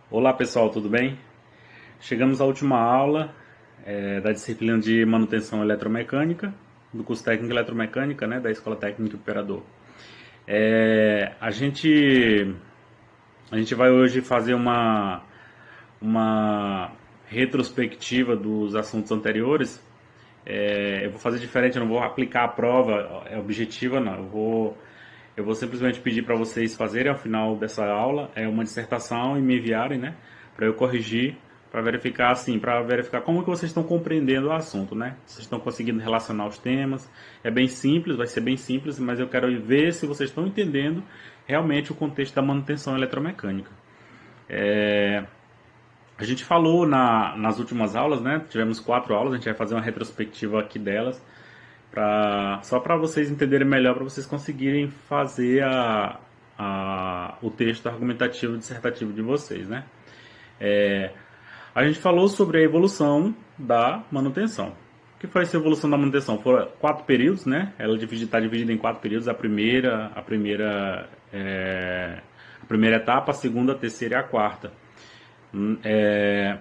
Olá pessoal, tudo bem? Chegamos à última aula da disciplina de manutenção eletromecânica, do curso técnico eletromecânica, né, da Escola Técnica de Operador. A gente vai hoje fazer uma retrospectiva dos assuntos anteriores. Eu vou fazer diferente, eu não vou aplicar a prova objetiva, não. Eu vou simplesmente pedir para vocês fazerem ao final dessa aula uma dissertação e me enviarem, né, para eu corrigir, para verificar como que vocês estão compreendendo o assunto, né? Vocês estão conseguindo relacionar os temas. É bem simples, vai ser bem simples, mas eu quero ver se vocês estão entendendo realmente o contexto da manutenção eletromecânica. A gente falou nas últimas aulas, né? Tivemos 4 aulas, a gente vai fazer uma retrospectiva aqui delas, só para vocês entenderem melhor, para vocês conseguirem fazer o texto argumentativo dissertativo de vocês, né? A gente falou sobre a evolução da manutenção. O que foi essa evolução da manutenção? Foram 4 períodos, né? Ela está dividida em 4 períodos. A primeira etapa, a segunda, a terceira e a quarta.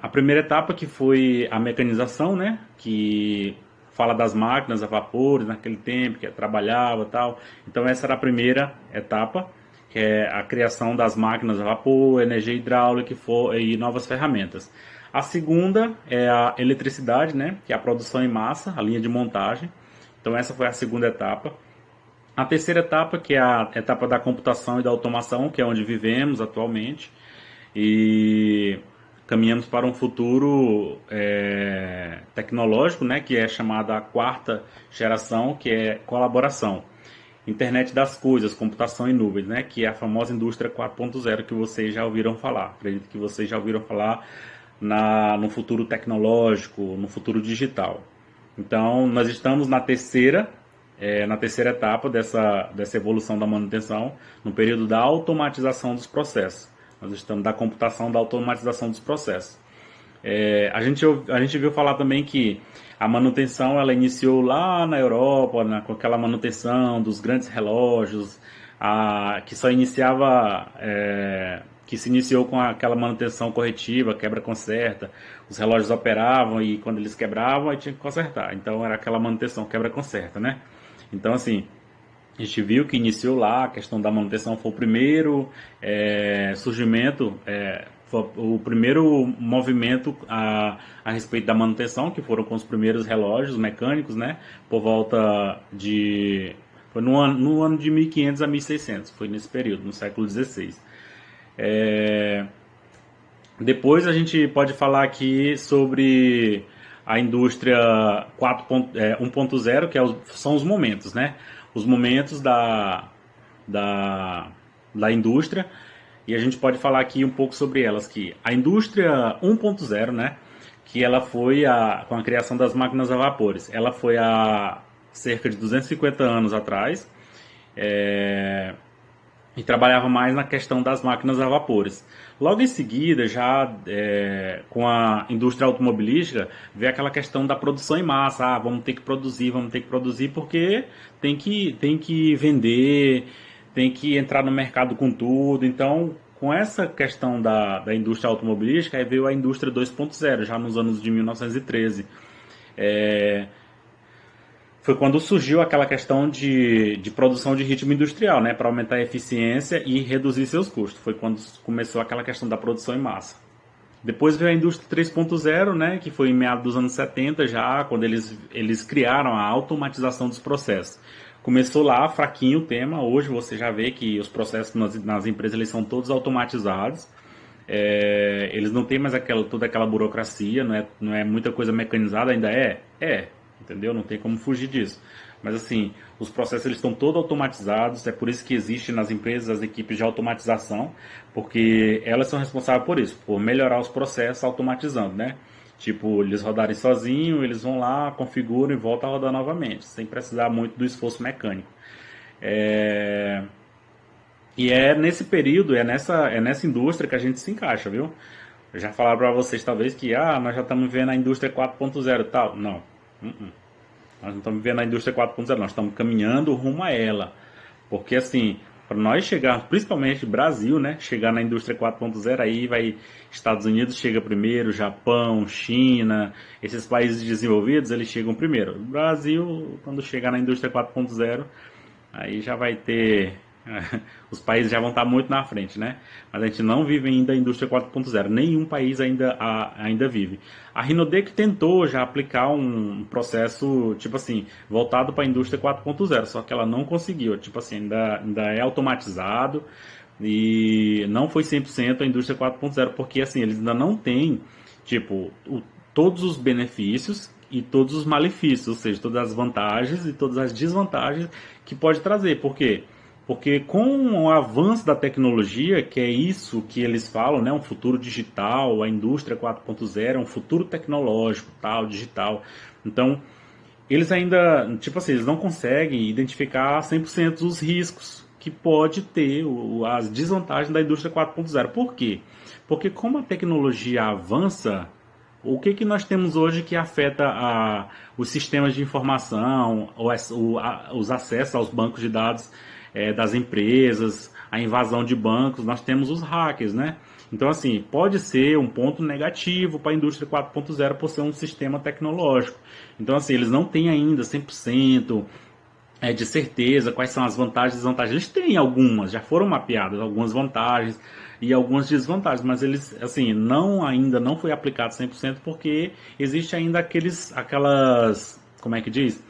A primeira etapa que foi a mecanização, né? Que fala das máquinas a vapor naquele tempo que trabalhava e tal. Então essa era a primeira etapa, que é a criação das máquinas a vapor, energia hidráulica e novas ferramentas. A segunda é a eletricidade, né? Que é a produção em massa, a linha de montagem. Então essa foi a segunda etapa. A terceira etapa, que é a etapa da computação e da automação, que é onde vivemos atualmente, e caminhamos para um futuro tecnológico, né, que é chamada a quarta geração, que é colaboração. Internet das coisas, computação em nuvens, né, que é a famosa indústria 4.0 que vocês já ouviram falar. Acredito que vocês já ouviram falar no futuro tecnológico, no futuro digital. Então, nós estamos na terceira etapa dessa evolução da manutenção, no período da automatização dos processos. Nós estamos da computação da automatização dos processos. A gente viu falar também que a manutenção ela iniciou lá na Europa, com aquela manutenção dos grandes relógios, que só iniciava, que se iniciou com aquela manutenção corretiva, quebra-conserta. Os relógios operavam e quando eles quebravam, aí tinha que consertar. Então era aquela manutenção quebra-conserta, né? Então, assim, a gente viu que iniciou lá, a questão da manutenção foi o primeiro surgimento, foi o primeiro movimento a respeito da manutenção, que foram com os primeiros relógios mecânicos, né? Por volta de... Foi no ano de 1500 a 1600, foi nesse período, no século XVI. Depois a gente pode falar aqui sobre a indústria 1.0, que são os momentos, né? Os momentos da, da indústria. E a gente pode falar aqui um pouco sobre elas, que a indústria 1.0, né? Que ela foi com a criação das máquinas a vapores. Ela foi há cerca de 250 anos atrás. E trabalhava mais na questão das máquinas a vapores. Logo em seguida, já com a indústria automobilística, veio aquela questão da produção em massa. Vamos ter que produzir porque tem que vender, tem que entrar no mercado com tudo. Então, com essa questão da indústria automobilística, aí veio a indústria 2.0, já nos anos de 1913. Foi quando surgiu aquela questão de produção de ritmo industrial, né, para aumentar a eficiência e reduzir seus custos. Foi quando começou aquela questão da produção em massa. Depois veio a indústria 3.0, né, que foi em meados dos anos 70 já, quando eles criaram a automatização dos processos. Começou lá, fraquinho o tema, hoje você já vê que os processos nas empresas eles são todos automatizados. Eles não têm mais toda aquela burocracia, não é muita coisa mecanizada, ainda entendeu? Não tem como fugir disso. Mas assim, os processos eles estão todos automatizados, é por isso que existe nas empresas as equipes de automatização, porque elas são responsáveis por isso, por melhorar os processos automatizando, né? Tipo, eles rodarem sozinho, eles vão lá, configuram e voltam a rodar novamente, sem precisar muito do esforço mecânico. E é nesse período, é nessa indústria que a gente se encaixa, viu? Eu já falaram para vocês talvez que nós já estamos vendo a indústria 4.0 e tal. Não. Nós não estamos vendo a indústria 4.0, nós estamos caminhando rumo a ela. Porque assim, para nós chegar, principalmente Brasil, né, chegar na indústria 4.0, aí vai Estados Unidos chega primeiro, Japão, China, esses países desenvolvidos, eles chegam primeiro. O Brasil, quando chegar na indústria 4.0, aí já vai ter os países já vão estar muito na frente, né? Mas a gente não vive ainda a indústria 4.0. Nenhum país ainda vive. A Rinodec tentou já aplicar um processo, tipo assim, voltado para a indústria 4.0, só que ela não conseguiu. Tipo assim, ainda é automatizado e não foi 100% a indústria 4.0, porque assim, eles ainda não têm, tipo, todos os benefícios e todos os malefícios, ou seja, todas as vantagens e todas as desvantagens que pode trazer. Por quê? Porque com o avanço da tecnologia, que é isso que eles falam, né, um futuro digital, a indústria 4.0, um futuro tecnológico, tal, digital. Então, eles ainda, tipo assim, eles não conseguem identificar 100% os riscos que pode ter, as desvantagens da indústria 4.0. Por quê? Porque como a tecnologia avança, o que nós temos hoje que afeta os sistemas de informação, os acessos aos bancos de dados das empresas, a invasão de bancos? Nós temos os hackers, né? Então, assim, pode ser um ponto negativo para a indústria 4.0 por ser um sistema tecnológico. Então, assim, eles não têm ainda 100% de certeza quais são as vantagens e desvantagens. Eles têm algumas, já foram mapeadas algumas vantagens e algumas desvantagens, mas eles, assim, ainda não foi aplicado 100% porque existe ainda aquelas, como é que diz?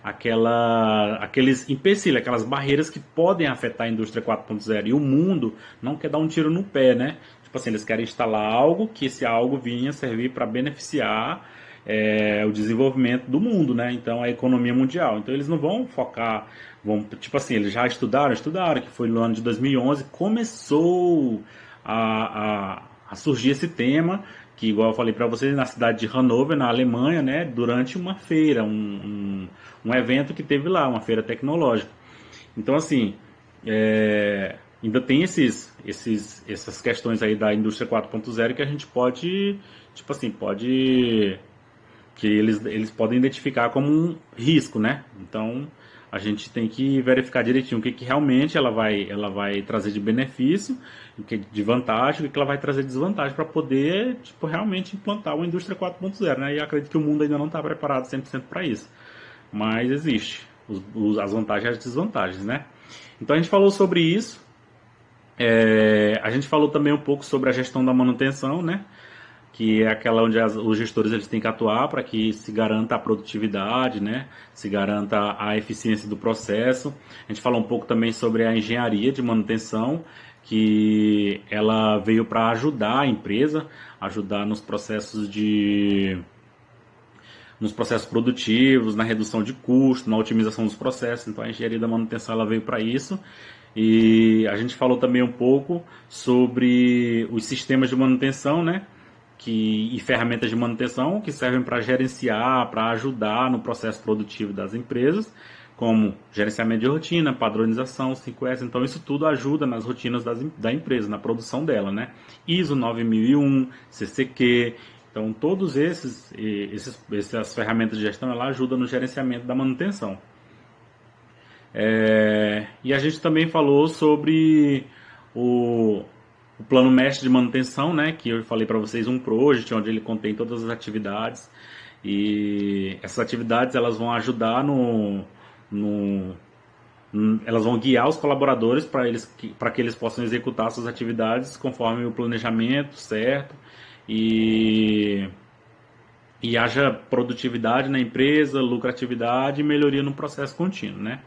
Aqueles empecilhos, aquelas barreiras que podem afetar a indústria 4.0, e o mundo não quer dar um tiro no pé, né? Tipo assim, eles querem instalar algo que esse algo vinha servir para beneficiar o desenvolvimento do mundo, né? Então, a economia mundial. Então, eles não vão focar, tipo assim, eles já estudaram, que foi no ano de 2011, começou a surgir esse tema, que, igual eu falei para vocês, na cidade de Hannover, na Alemanha, né? Durante uma feira, um evento que teve lá, uma feira tecnológica. Então, assim, ainda tem essas questões aí da indústria 4.0 que a gente pode, tipo assim, que eles podem identificar como um risco, né? Então, a gente tem que verificar direitinho o que realmente ela vai trazer de benefício, o que de vantagem, o que ela vai trazer de desvantagem para poder, tipo, realmente implantar uma indústria 4.0, né? E acredito que o mundo ainda não está preparado 100% para isso. Mas existe as vantagens e as desvantagens, né? Então a gente falou sobre isso. A gente falou também um pouco sobre a gestão da manutenção, né? Que é aquela onde os gestores eles têm que atuar para que se garanta a produtividade, né? Se garanta a eficiência do processo. A gente falou um pouco também sobre a engenharia de manutenção, que ela veio para ajudar a empresa, ajudar nos processos produtivos, na redução de custo, na otimização dos processos. Então a engenharia da manutenção ela veio para isso. E a gente falou também um pouco sobre os sistemas de manutenção, né? E ferramentas de manutenção que servem para gerenciar, para ajudar no processo produtivo das empresas, como gerenciamento de rotina, padronização, 5S. Então isso tudo ajuda nas rotinas da empresa, na produção dela, né? ISO 9001, CCQ. Então todos essas ferramentas de gestão ela ajuda no gerenciamento da manutenção. E a gente também falou sobre o plano mestre de manutenção, né, que eu falei para vocês, um project, onde ele contém todas as atividades, e essas atividades elas vão ajudar elas vão guiar os colaboradores para que eles possam executar suas atividades conforme o planejamento certo e haja produtividade na empresa, lucratividade e melhoria no processo contínuo, né?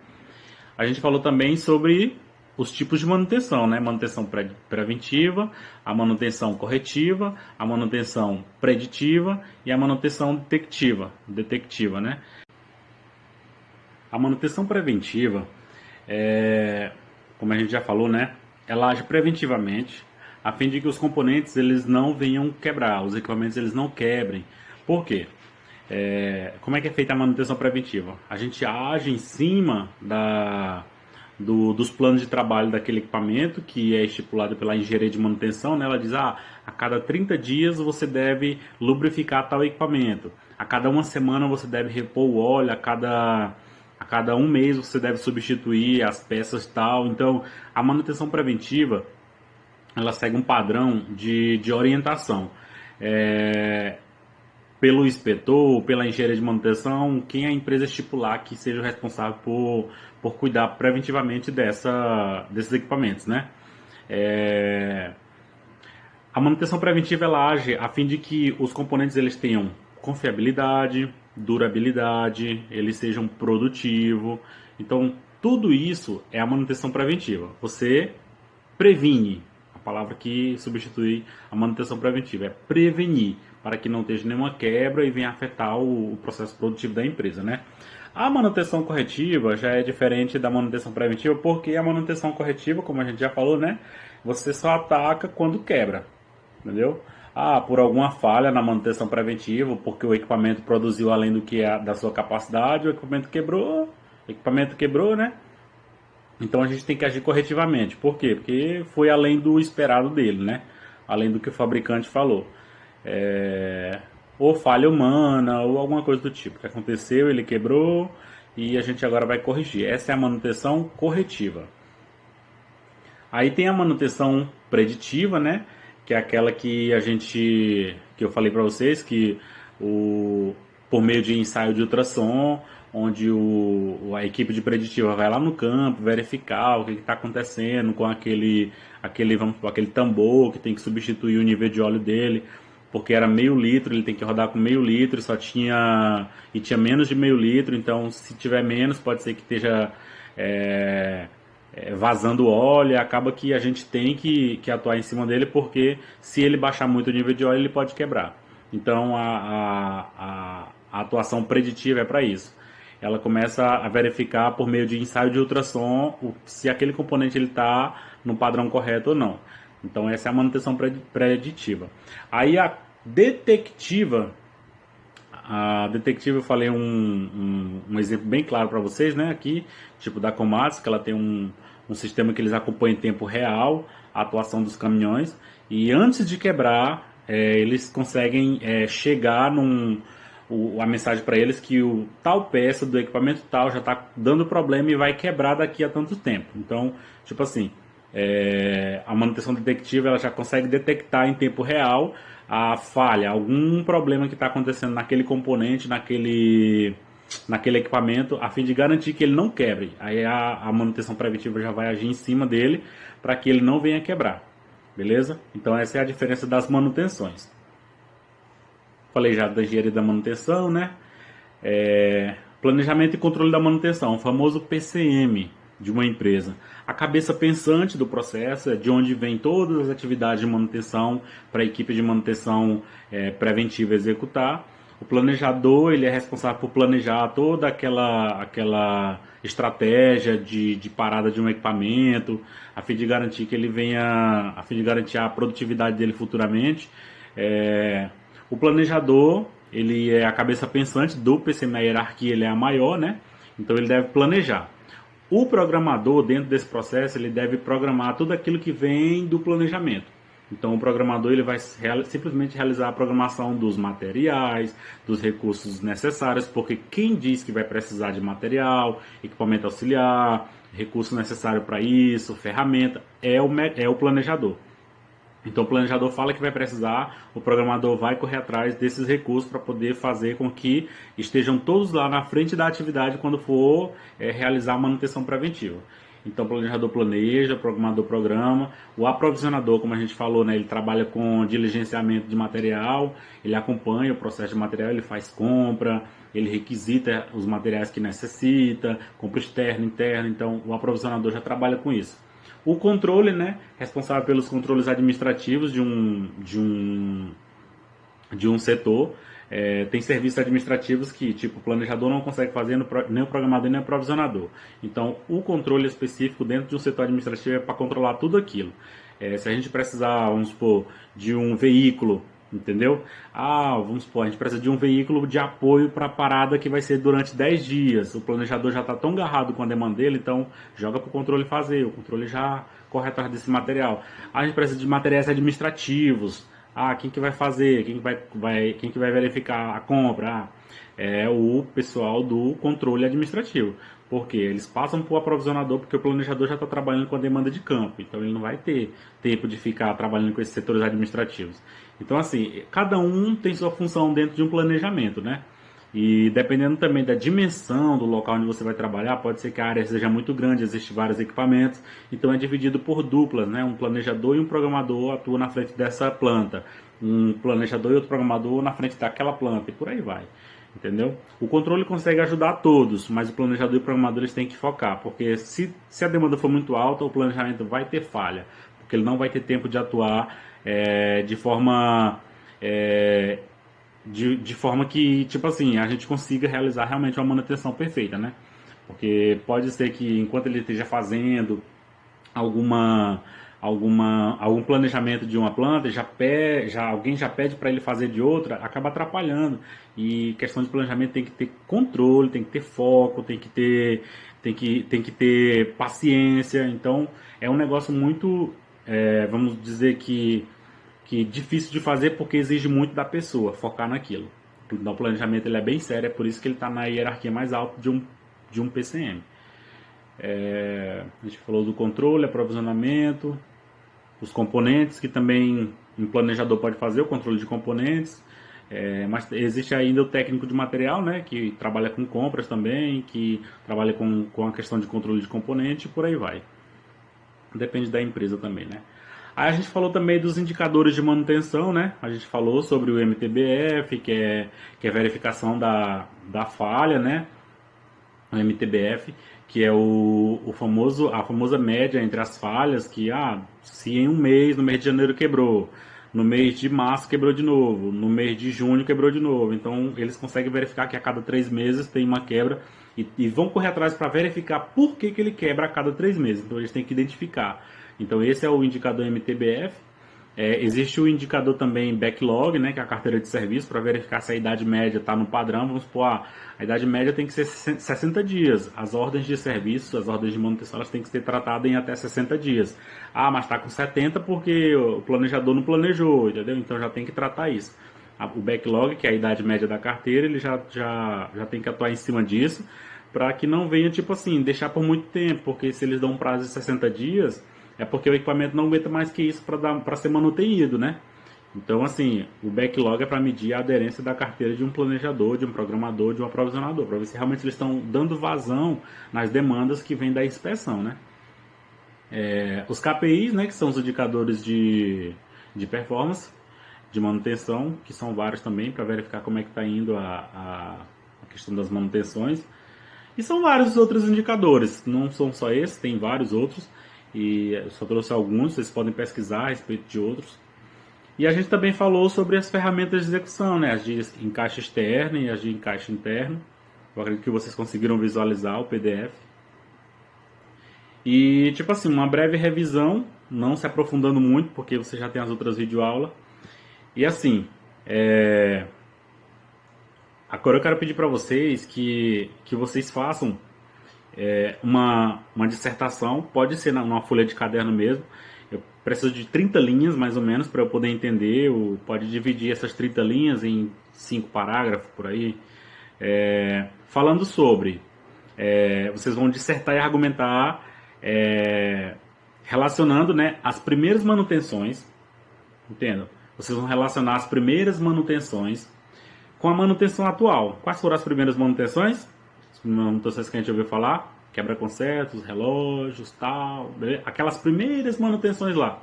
A gente falou também sobre os tipos de manutenção, né? Manutenção preventiva, a manutenção corretiva, a manutenção preditiva e a manutenção detectiva, né? A manutenção preventiva, como a gente já falou, né? Ela age preventivamente, a fim de que os componentes eles não venham quebrar, os equipamentos eles não quebrem. Por quê? Como é que é feita a manutenção preventiva? A gente age em cima dos planos de trabalho daquele equipamento, que é estipulado pela engenharia de manutenção, né? Ela diz, a cada 30 dias você deve lubrificar tal equipamento, a cada uma semana você deve repor o óleo, a A cada um mês você deve substituir as peças tal. Então, a manutenção preventiva, ela segue um padrão de orientação. É, pelo inspetor, pela engenharia de manutenção, quem a empresa estipular que seja o responsável por cuidar preventivamente desses equipamentos, né? É, a manutenção preventiva ela age a fim de que os componentes eles tenham confiabilidade, durabilidade, eles sejam produtivos. Então, tudo isso é a manutenção preventiva. Você previne, a palavra que substitui a manutenção preventiva é prevenir, para que não esteja nenhuma quebra e venha afetar o processo produtivo da empresa, né? A manutenção corretiva já é diferente da manutenção preventiva, porque a manutenção corretiva, como a gente já falou, né? Você só ataca quando quebra, entendeu? Ah, por alguma falha na manutenção preventiva, porque o equipamento produziu além do que é da sua capacidade, o equipamento quebrou, né? Então a gente tem que agir corretivamente. Por quê? Porque foi além do esperado dele, né? Além do que o fabricante falou. Ou falha humana, ou alguma coisa do tipo. Que aconteceu, ele quebrou e a gente agora vai corrigir. Essa é a manutenção corretiva. Aí tem a manutenção preditiva, né? Que é aquela que que eu falei para vocês, que por meio de ensaio de ultrassom, onde a equipe de preditiva vai lá no campo verificar o que está acontecendo com aquele tambor que tem que substituir o nível de óleo dele, porque era meio litro, ele tem que rodar com meio litro, tinha menos de meio litro, então se tiver menos pode ser que esteja vazando óleo, e acaba que a gente tem que atuar em cima dele, porque se ele baixar muito o nível de óleo ele pode quebrar. Então a atuação preditiva é para isso. Ela começa a verificar por meio de ensaio de ultrassom se aquele componente está no padrão correto ou não. Então essa é a manutenção preditiva. Aí a detectiva eu falei um exemplo bem claro para vocês, né? Aqui, tipo da Komatsu, que ela tem um sistema que eles acompanham em tempo real a atuação dos caminhões, e antes de quebrar, eles conseguem chegar a mensagem para eles que o tal peça do equipamento tal já está dando problema e vai quebrar daqui a tanto tempo. Então, tipo assim, a manutenção detectiva ela já consegue detectar em tempo real a falha, algum problema que está acontecendo naquele componente, naquele equipamento, a fim de garantir que ele não quebre. Aí a manutenção preventiva já vai agir em cima dele para que ele não venha quebrar. Beleza? Então essa é a diferença das manutenções. Falei já da engenharia da manutenção, né? Planejamento e controle da manutenção, o famoso PCM de uma empresa. A cabeça pensante do processo é de onde vem todas as atividades de manutenção para a equipe de manutenção preventiva executar. O planejador ele é responsável por planejar toda aquela estratégia de parada de um equipamento, a fim de garantir que ele venha, a fim de garantir a produtividade dele futuramente. O planejador ele é a cabeça pensante do PCM na hierarquia, ele é a maior, né? Então ele deve planejar. O programador, dentro desse processo, ele deve programar tudo aquilo que vem do planejamento. Então, o programador ele vai simplesmente realizar a programação dos materiais, dos recursos necessários, porque quem diz que vai precisar de material, equipamento auxiliar, recurso necessário para isso, ferramenta, é o planejador. Então, o planejador fala que vai precisar, o programador vai correr atrás desses recursos para poder fazer com que estejam todos lá na frente da atividade quando for realizar a manutenção preventiva. Então, o planejador planeja, o programador programa, o aprovisionador, como a gente falou, né, ele trabalha com diligenciamento de material, ele acompanha o processo de material, ele faz compra, ele requisita os materiais que necessita, compra externo, interno, então o aprovisionador já trabalha com isso. O controle, né, responsável pelos controles administrativos de um setor, tem serviços administrativos que, tipo, o planejador não consegue fazer, nem o programador, nem o provisionador. Então, o controle específico dentro de um setor administrativo é para controlar tudo aquilo. Se a gente precisar, vamos supor, de um veículo, entendeu? Vamos supor, a gente precisa de um veículo de apoio para a parada que vai ser durante 10 dias. O planejador já está tão agarrado com a demanda dele, então joga para o controle fazer. O controle já corre atrás desse material. A gente precisa de materiais administrativos. Quem que vai fazer? Quem que vai verificar a compra? é o pessoal do controle administrativo. Porque eles passam para o aprovisionador, porque o planejador já está trabalhando com a demanda de campo, então ele não vai ter tempo de ficar trabalhando com esses setores administrativos. Então, assim, cada um tem sua função dentro de um planejamento, né? E dependendo também da dimensão do local onde você vai trabalhar, pode ser que a área seja muito grande, existem vários equipamentos, então é dividido por duplas, né? Um planejador e um programador atuam na frente dessa planta, um planejador e outro programador na frente daquela planta, e por aí vai. Entendeu? O controle consegue ajudar todos, mas o planejador e o programador eles têm que focar, porque se a demanda for muito alta, o planejamento vai ter falha, porque ele não vai ter tempo de atuar de forma de forma que, tipo assim, a gente consiga realizar realmente uma manutenção perfeita, né? Porque pode ser que enquanto ele esteja fazendo alguma algum planejamento de uma planta, alguém já pede para ele fazer de outra, acaba atrapalhando. E questão de planejamento tem que ter controle, tem que ter foco, tem que ter paciência. Então é um negócio muito, vamos dizer que difícil de fazer porque exige muito da pessoa focar naquilo. Então o planejamento ele é bem sério, é por isso que ele está na hierarquia mais alta de um PCM. A gente falou do controle, aprovisionamento, os componentes, que também um planejador pode fazer, o controle de componentes. Mas existe ainda o técnico de material, né, que trabalha com compras também, que trabalha com a questão de controle de componente e por aí vai. Depende da empresa também, né. Aí a gente falou também dos indicadores de manutenção, né? A gente falou sobre o MTBF, que é verificação da falha, né? O MTBF, que é a famosa média entre as falhas, que se em um mês, no mês de janeiro quebrou, no mês de março quebrou de novo, no mês de junho quebrou de novo. Então eles conseguem verificar que a cada 3 meses tem uma quebra e vão correr atrás para verificar por que ele quebra a cada 3 meses. Então eles têm que identificar. Então esse é o indicador MTBF. Existe o indicador também backlog, né, que é a carteira de serviço, para verificar se a idade média está no padrão. Vamos supor, a idade média tem que ser 60 dias. As ordens de serviço, as ordens de manutenção, elas têm que ser tratadas em até 60 dias. Mas está com 70 porque o planejador não planejou, entendeu? Então já tem que tratar isso. O backlog, que é a idade média da carteira, ele já tem que atuar em cima disso, para que não venha, tipo assim, deixar por muito tempo, porque se eles dão um prazo de 60 dias... é porque o equipamento não aguenta mais que isso para ser manutenído, né? Então, assim, o backlog é para medir a aderência da carteira de um planejador, de um programador, de um aprovisionador, para ver se realmente eles estão dando vazão nas demandas que vêm da inspeção, né? Os KPIs, né, que são os indicadores de performance, de manutenção, que são vários também, para verificar como é que está indo a questão das manutenções. E são vários outros indicadores, não são só esses, tem vários outros. E eu só trouxe alguns, vocês podem pesquisar a respeito de outros. E a gente também falou sobre as ferramentas de execução, né? As de encaixe externo e as de encaixe interno. Eu acredito que vocês conseguiram visualizar o PDF. E, tipo assim, uma breve revisão, não se aprofundando muito, porque você já tem as outras videoaulas. E assim, agora eu quero pedir para vocês que vocês façam uma dissertação, pode ser numa folha de caderno mesmo. Eu preciso de 30 linhas mais ou menos para eu poder entender, ou pode dividir essas 30 linhas em 5 parágrafos por aí, falando sobre, vocês vão dissertar e argumentar, relacionando, né, as primeiras manutenções, entendam? Vocês vão relacionar as primeiras manutenções com a manutenção atual. Quais foram as primeiras manutenções? Manutenções que a gente ouviu falar, quebra-concertos, relógios, tal, beleza? Aquelas primeiras manutenções lá.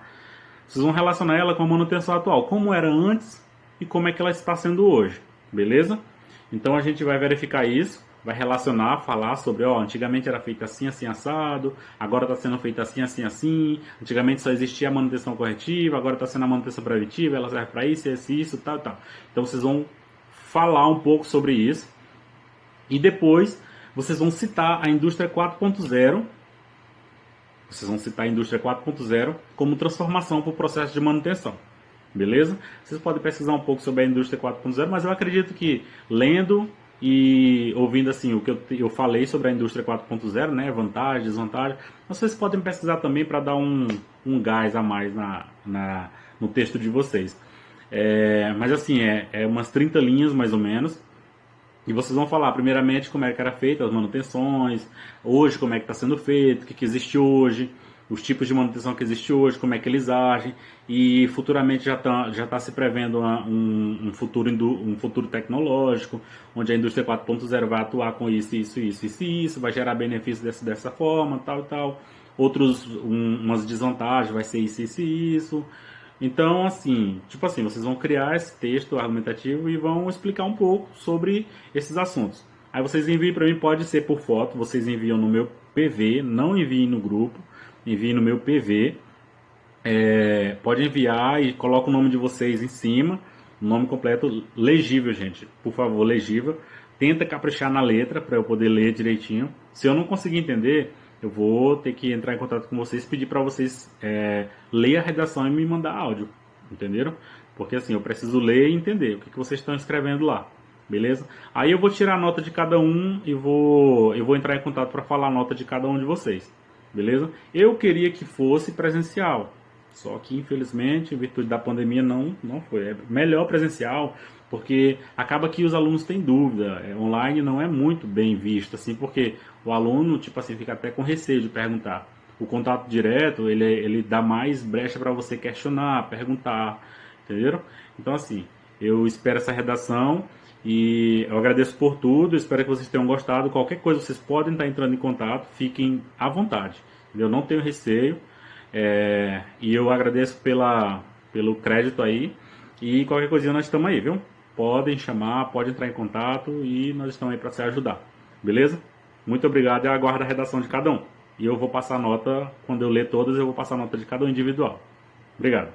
Vocês vão relacionar ela com a manutenção atual, como era antes e como é que ela está sendo hoje, beleza? Então a gente vai verificar isso, vai relacionar, falar sobre, antigamente era feita assim, assim, assado, agora está sendo feita assim, assim, assim, antigamente só existia a manutenção corretiva, agora está sendo a manutenção preventiva, ela serve para isso, isso, tal, tal. Então vocês vão falar um pouco sobre isso e depois vocês vão citar a indústria 4.0. Vocês vão citar a indústria 4.0 como transformação para o processo de manutenção. Beleza? Vocês podem pesquisar um pouco sobre a indústria 4.0, mas eu acredito que lendo e ouvindo assim o que eu falei sobre a indústria 4.0, né, vantagens, desvantagens, vocês podem pesquisar também para dar um gás a mais no texto de vocês. Mas assim, umas 30 linhas mais ou menos. E vocês vão falar, primeiramente, como é que era feita as manutenções, hoje como é que está sendo feito, o que existe hoje, os tipos de manutenção que existe hoje, como é que eles agem, e futuramente já tá se prevendo um futuro tecnológico, onde a indústria 4.0 vai atuar com isso, vai gerar benefícios dessa forma, tal e tal. Umas desvantagens, vai ser isso. Então, assim, tipo assim, vocês vão criar esse texto argumentativo e vão explicar um pouco sobre esses assuntos. Aí vocês enviam para mim, pode ser por foto, vocês enviam no meu PV, não enviem no grupo, enviem no meu PV. Pode enviar e coloca o nome de vocês em cima, o nome completo, legível, gente, por favor, legível. Tenta caprichar na letra para eu poder ler direitinho. Se eu não conseguir entender, eu vou ter que entrar em contato com vocês, pedir para vocês ler a redação e me mandar áudio, entenderam? Porque assim, eu preciso ler e entender o que vocês estão escrevendo lá, beleza? Aí eu vou tirar a nota de cada um e eu vou entrar em contato para falar a nota de cada um de vocês, beleza? Eu queria que fosse presencial, só que infelizmente, em virtude da pandemia, não foi. É melhor presencial, porque acaba que os alunos têm dúvida. Online não é muito bem visto, assim, porque o aluno, tipo assim, fica até com receio de perguntar. O contato direto, ele dá mais brecha para você questionar, perguntar, entenderam? Então, assim, eu espero essa redação e eu agradeço por tudo, espero que vocês tenham gostado. Qualquer coisa, vocês podem estar entrando em contato, fiquem à vontade. Eu não tenho receio. E eu agradeço pelo crédito aí. E qualquer coisinha nós estamos aí, viu? Podem chamar, podem entrar em contato e nós estamos aí para se ajudar. Beleza? Muito obrigado e eu aguardo a redação de cada um. E eu vou passar a nota, quando eu ler todas, eu vou passar a nota de cada um individual. Obrigado.